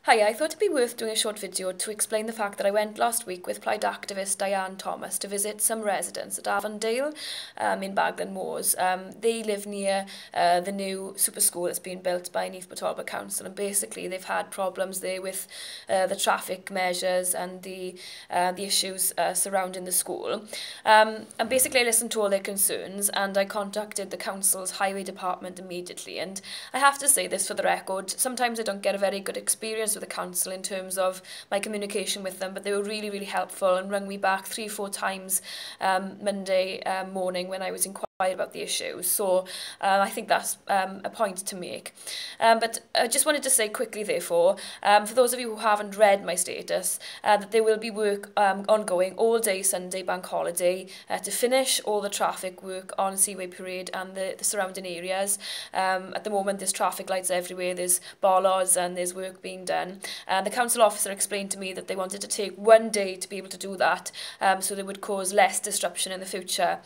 Hi, I thought it'd be worth doing a short video to explain the fact that I went last week with Plaid activist Diane Thomas to visit some residents at Avandale in Baglan Moors. They live near the new super school that's been built by Port Talbot Council, and basically they've had problems there with the traffic measures and the issues surrounding the school. And basically I listened to all their concerns and I contacted the council's highway department immediately, and I have to say this for the record, sometimes I don't get a very good experience with the council in terms of my communication with them, but they were really helpful and rang me back 3-4 times Monday morning when I was inquiring about the issues. So I think that's a point to make. But I just wanted to say quickly, therefore, for those of you who haven't read my status, that there will be work ongoing all day Sunday bank holiday to finish all the traffic work on Seaway Parade and the surrounding areas. At the moment there's traffic lights everywhere, there's bollards and there's work being done. The council officer explained to me that they wanted to take one day to be able to do that, so they would cause less disruption in the future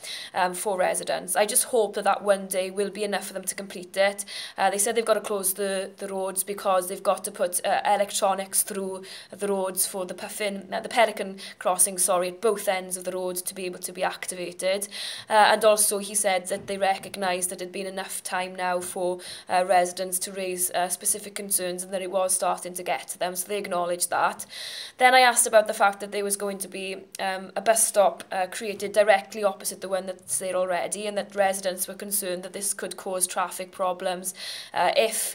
for residents. I just hope that that one day will be enough for them to complete it. They said they've got to close the roads because they've got to put electronics through the roads for the Pelican crossing, at both ends of the road to be able to be activated. And also he said that they recognised that it had been enough time now for residents to raise specific concerns and that it was starting to get to them, so they acknowledged that. Then I asked about the fact that there was going to be a bus stop created directly opposite the one that's there already, and that residents were concerned that this could cause traffic problems if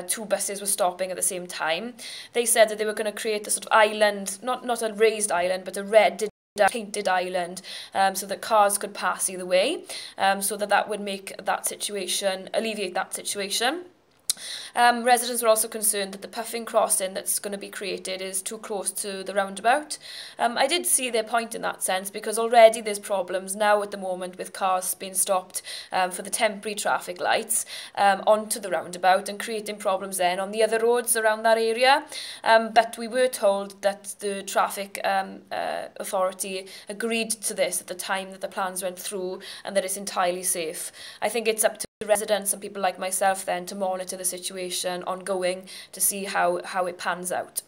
two buses were stopping at the same time. They said that they were going to create a sort of island, not a raised island, but a red painted island, so that cars could pass either way, so that would make that situation, alleviate that situation. Residents were also concerned that the puffing crossing that's going to be created is too close to the roundabout. I did see their point in that sense, because already there's problems now at the moment with cars being stopped for the temporary traffic lights onto the roundabout and creating problems then on the other roads around that area. But we were told that the traffic authority agreed to this at the time that the plans went through and that it's entirely safe. I think it's up to residents and people like myself then to monitor the situation ongoing to see how it pans out.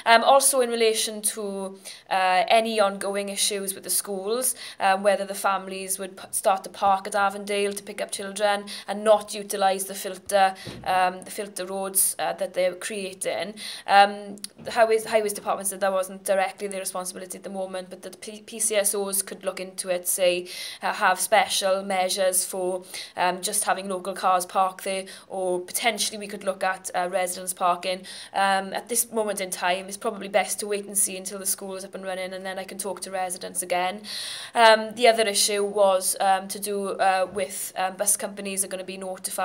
Also in relation to any ongoing issues with the schools, whether the families would start to park at Avondale to pick up children and not utilise the filter roads that they're creating. The Highways Department said that wasn't directly their responsibility at the moment, but that the PCSOs could look into it, say have special measures for just having local cars park there, or potentially we could look at residents parking. At this moment in time, it's probably best to wait and see until the school is up and running, and then I can talk to residents again. The other issue was to do with bus companies are going to be notified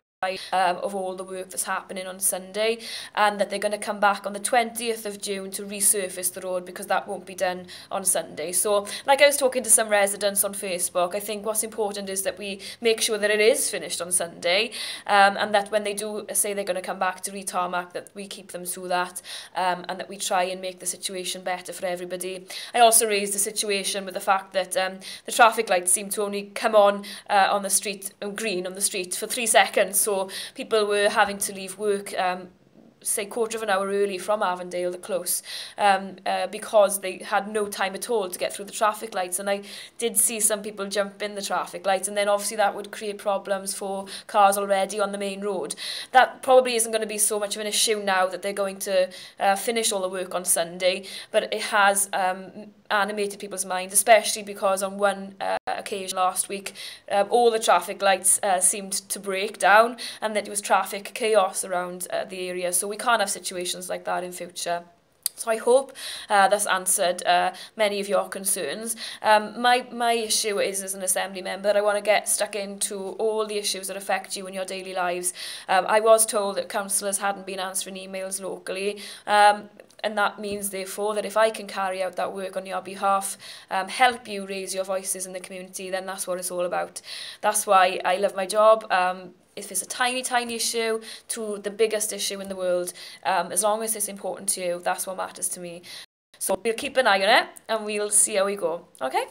of all the work that's happening on Sunday, and that they're going to come back on the 20th of June to resurface the road, because that won't be done on Sunday. So like I was talking to some residents on Facebook, I think what's important is that we make sure that it is finished on Sunday, and that when they do say they're going to come back to retarmac, that we keep them to that, and that we try and make the situation better for everybody. I also raised the situation with the fact that the traffic lights seem to only come on the street, green on the street, for 3 seconds. So people were having to leave work say quarter of an hour early from Avondale, the close, because they had no time at all to get through the traffic lights. And I did see some people jump in the traffic lights, and then obviously that would create problems for cars already on the main road. That probably isn't going to be so much of an issue now that they're going to finish all the work on Sunday, but it has animated people's minds, especially because on one occasion last week all the traffic lights seemed to break down, and that it was traffic chaos around the area. So we can't have situations like that in future. So I hope that's answered many of your concerns. My issue is, as an Assembly member, I want to get stuck into all the issues that affect you in your daily lives. I was told that councillors hadn't been answering emails locally, and that means, therefore, that if I can carry out that work on your behalf, help you raise your voices in the community, then that's what it's all about. That's why I love my job. If it's a tiny issue to the biggest issue in the world, as long as it's important to you, that's what matters to me. So we'll keep an eye on it and we'll see how we go. Okay?